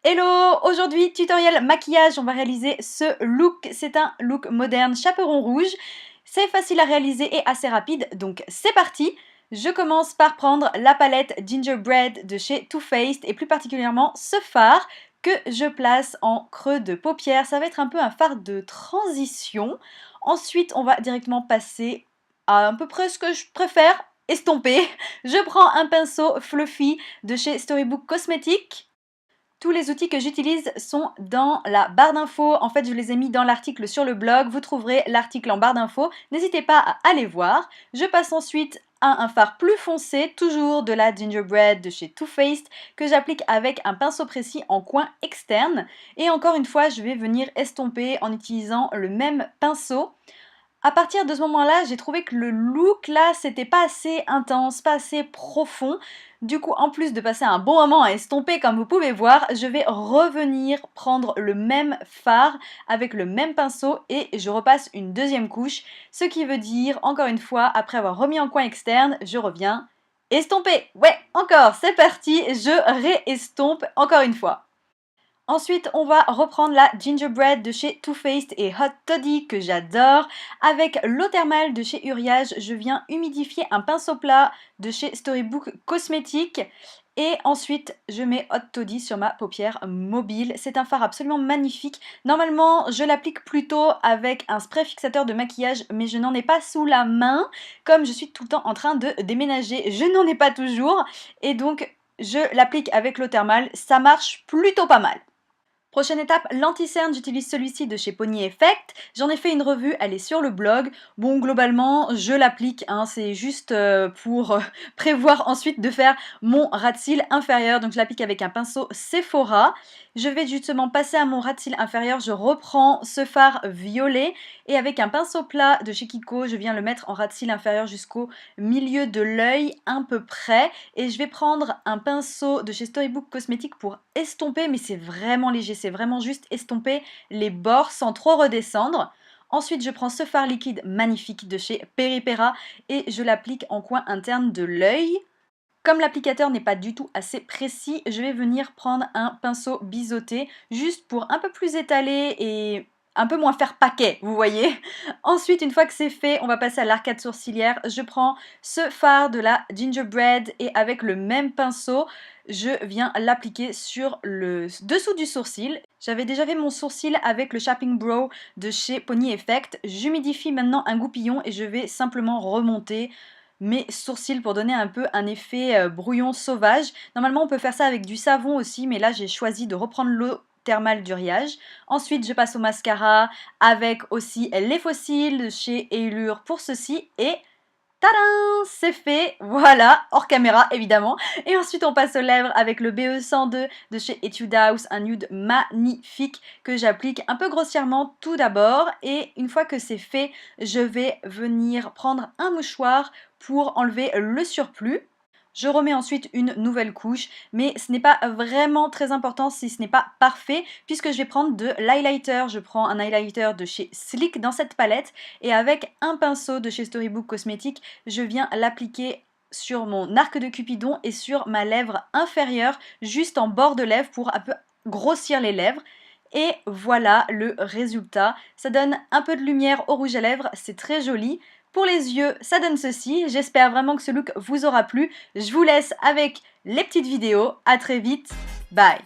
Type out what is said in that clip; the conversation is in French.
Hello! Aujourd'hui, tutoriel maquillage, on va réaliser ce look. C'est un look moderne chaperon rouge. C'est facile à réaliser et assez rapide, donc c'est parti! Je commence par prendre la palette Gingerbread de chez Too Faced et plus particulièrement ce fard que je place en creux de paupière. Ça va être un peu un fard de transition. Ensuite, on va directement passer à peu près ce que je préfère, estomper. Je prends un pinceau fluffy de chez Storybook Cosmetics. Tous les outils que j'utilise sont dans la barre d'infos. En fait, je les ai mis dans l'article sur le blog. Vous trouverez l'article en barre d'infos. N'hésitez pas à aller voir. Je passe ensuite à un fard plus foncé, toujours de la Gingerbread de chez Too Faced, que j'applique avec un pinceau précis en coin externe. Et encore une fois, je vais venir estomper en utilisant le même pinceau. À partir de ce moment-là, j'ai trouvé que le look là, c'était pas assez intense, pas assez profond. Du coup, en plus de passer un bon moment à estomper comme vous pouvez voir, je vais revenir prendre le même fard avec le même pinceau et je repasse une deuxième couche. Ce qui veut dire, encore une fois, après avoir remis en coin externe, je reviens estomper. Ouais, encore, c'est parti, je réestompe encore une fois. Ensuite, on va reprendre la Gingerbread de chez Too Faced et Hot Toddy que j'adore. Avec l'eau thermale de chez Uriage, je viens humidifier un pinceau plat de chez Storybook Cosmetics. Et ensuite, je mets Hot Toddy sur ma paupière mobile. C'est un fard absolument magnifique. Normalement, je l'applique plutôt avec un spray fixateur de maquillage, mais je n'en ai pas sous la main. Comme je suis tout le temps en train de déménager, je n'en ai pas toujours. Et donc, je l'applique avec l'eau thermale. Ça marche plutôt pas mal. Prochaine étape, l'anti-cerne, j'utilise celui-ci de chez Pony Effect. J'en ai fait une revue, elle est sur le blog. Bon, globalement, je l'applique, hein, c'est juste pour prévoir ensuite de faire mon ras de cils inférieur. Donc je l'applique avec un pinceau Sephora. Je vais justement passer à mon ras de cils inférieur, je reprends ce fard violet et avec un pinceau plat de chez Kiko, je viens le mettre en ras de cils inférieur jusqu'au milieu de l'œil à peu près. Et je vais prendre un pinceau de chez Storybook Cosmetics pour estomper, mais c'est vraiment léger, c'est vraiment juste estomper les bords sans trop redescendre. Ensuite, je prends ce fard liquide magnifique de chez Peripera et je l'applique en coin interne de l'œil. Comme l'applicateur n'est pas du tout assez précis, je vais venir prendre un pinceau biseauté juste pour un peu plus étaler et un peu moins faire paquet, vous voyez. Ensuite, une fois que c'est fait, on va passer à l'arcade sourcilière. Je prends ce fard de la Gingerbread et avec le même pinceau, je viens l'appliquer sur le dessous du sourcil. J'avais déjà fait mon sourcil avec le Shaping Brow de chez Pony Effect. J'humidifie maintenant un goupillon et je vais simplement remonter mes sourcils pour donner un peu un effet brouillon sauvage. Normalement on peut faire ça avec du savon aussi, mais là j'ai choisi de reprendre l'eau thermale d'Uriage. Ensuite je passe au mascara avec aussi les fossiles de chez Eylure pour ceci et tadam, c'est fait, voilà, hors caméra évidemment. Et ensuite on passe aux lèvres avec le BE102 de chez Etude House, un nude magnifique que j'applique un peu grossièrement tout d'abord. Et une fois que c'est fait, je vais venir prendre un mouchoir pour enlever le surplus. Je remets ensuite une nouvelle couche, mais ce n'est pas vraiment très important si ce n'est pas parfait, puisque je vais prendre de l'highlighter. Je prends un highlighter de chez Sleek dans cette palette, et avec un pinceau de chez Storybook Cosmetics, je viens l'appliquer sur mon arc de Cupidon et sur ma lèvre inférieure, juste en bord de lèvre pour un peu grossir les lèvres. Et voilà le résultat. Ça donne un peu de lumière au rouge à lèvres, c'est très joli. Pour les yeux, ça donne ceci. J'espère vraiment que ce look vous aura plu. Je vous laisse avec les petites vidéos. À très vite. Bye.